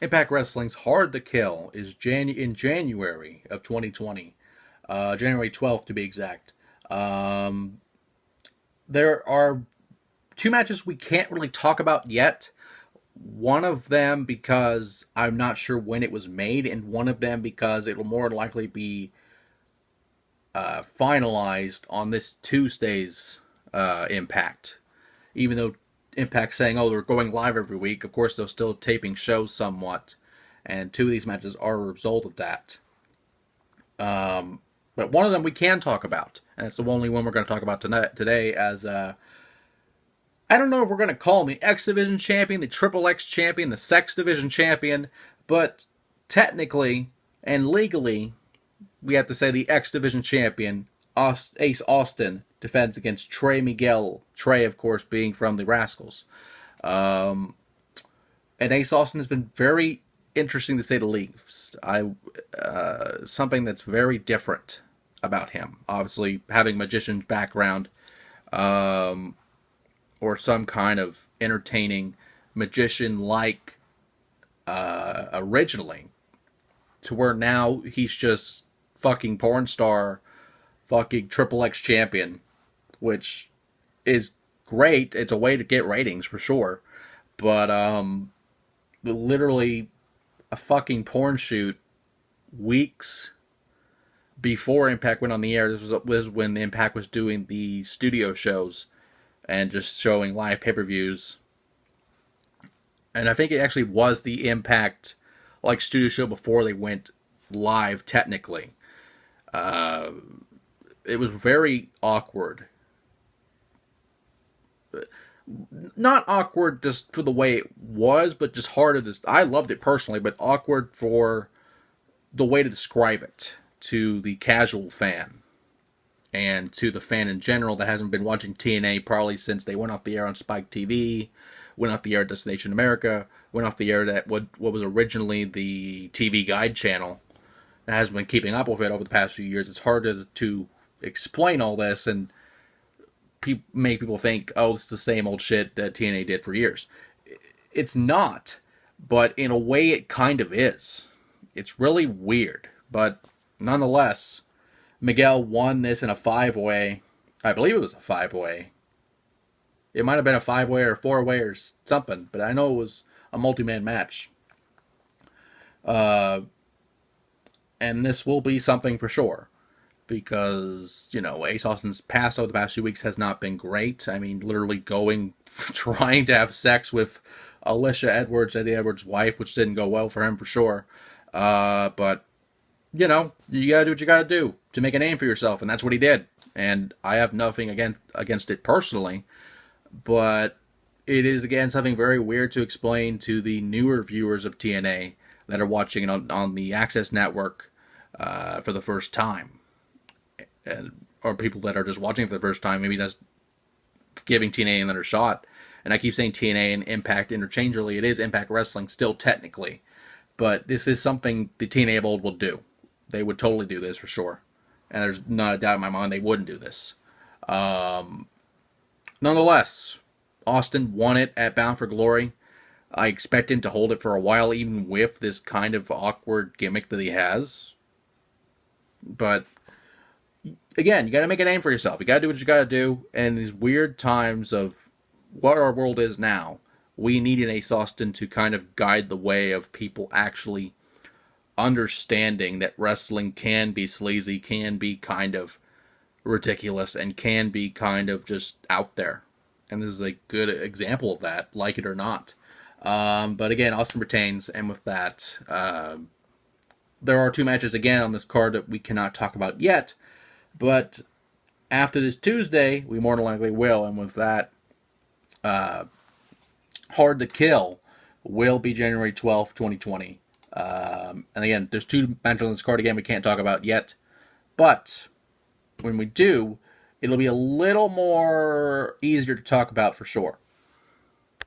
Impact Wrestling's Hard to Kill is in January of 2020, January 12th to be exact. Um, there are two matches we can't really talk about yet. One of them because I'm not sure when it was made, and one of them because it will more likely be finalized on this Tuesday's Impact. Even though Impact saying, "Oh, they're going live every week," of course they're still taping shows somewhat, and two of these matches are a result of that. But one of them we can talk about, and it's the only one we're going to talk about today. As I don't know if we're going to call him the X Division champion, the Triple X champion, the Sex Division champion, but technically and legally, we have to say the X Division champion, Ace Austin, defends against Trey Miguel. Trey, of course, being from the Rascals. Um, and Ace Austin has been very interesting to say the least. Something that's very different about him. Obviously, having magician's background, um, or some kind of entertaining magician-like originally, to where now he's just fucking porn star, fucking Triple X champion, which is great. It's a way to get ratings for sure, but literally a fucking porn shoot weeks before Impact went on the air. This was when the Impact was doing the studio shows and just showing live pay-per-views. And I think it actually was the Impact like studio show before they went live technically. Uh, it was very awkward. Not awkward just for the way it was, but just hard to. I loved it personally, but awkward for the way to describe it to the casual fan and to the fan in general that hasn't been watching TNA probably since they went off the air on Spike TV, went off the air at Destination America, went off the air at what was originally the TV Guide channel. That has been keeping up with it over the past few years. It's hard to explain all this and make people think, oh, it's the same old shit that TNA did for years. It's not, but in a way it kind of is. It's really weird, but nonetheless, Miguel won this in a five-way. I believe it was a five-way. It might have been a five-way or four-way or something, but I know it was a multi-man match. And this will be something for sure. Because, Ace Austin's past over the past few weeks has not been great. I mean, literally trying to have sex with Alicia Edwards, Eddie Edwards' wife, which didn't go well for him for sure. But, you gotta do what you gotta do to make a name for yourself, and that's what he did. And I have nothing against it personally, but it is, again, something very weird to explain to the newer viewers of TNA that are watching it on the Access Network for the first time. Or people that are just watching it for the first time, maybe just giving TNA another shot. And I keep saying TNA and Impact interchangeably. It is Impact Wrestling still technically. But this is something the TNA of old will do. They would totally do this for sure. And there's not a doubt in my mind they wouldn't do this. Nonetheless, Austin won it at Bound for Glory. I expect him to hold it for a while, even with this kind of awkward gimmick that he has. But again, you got to make a name for yourself. You got to do what you got to do. And in these weird times of what our world is now, we need an Ace Austin to kind of guide the way of people actually understanding that wrestling can be sleazy, can be kind of ridiculous, and can be kind of just out there. And this is a good example of that, like it or not. But again, Austin retains, and with that, there are two matches again on this card that we cannot talk about yet. But after this Tuesday, we more than likely will. And with that, Hard to Kill will be January 12th, 2020. And again, there's two matches on this card again we can't talk about yet. But when we do, it'll be a little more easier to talk about for sure.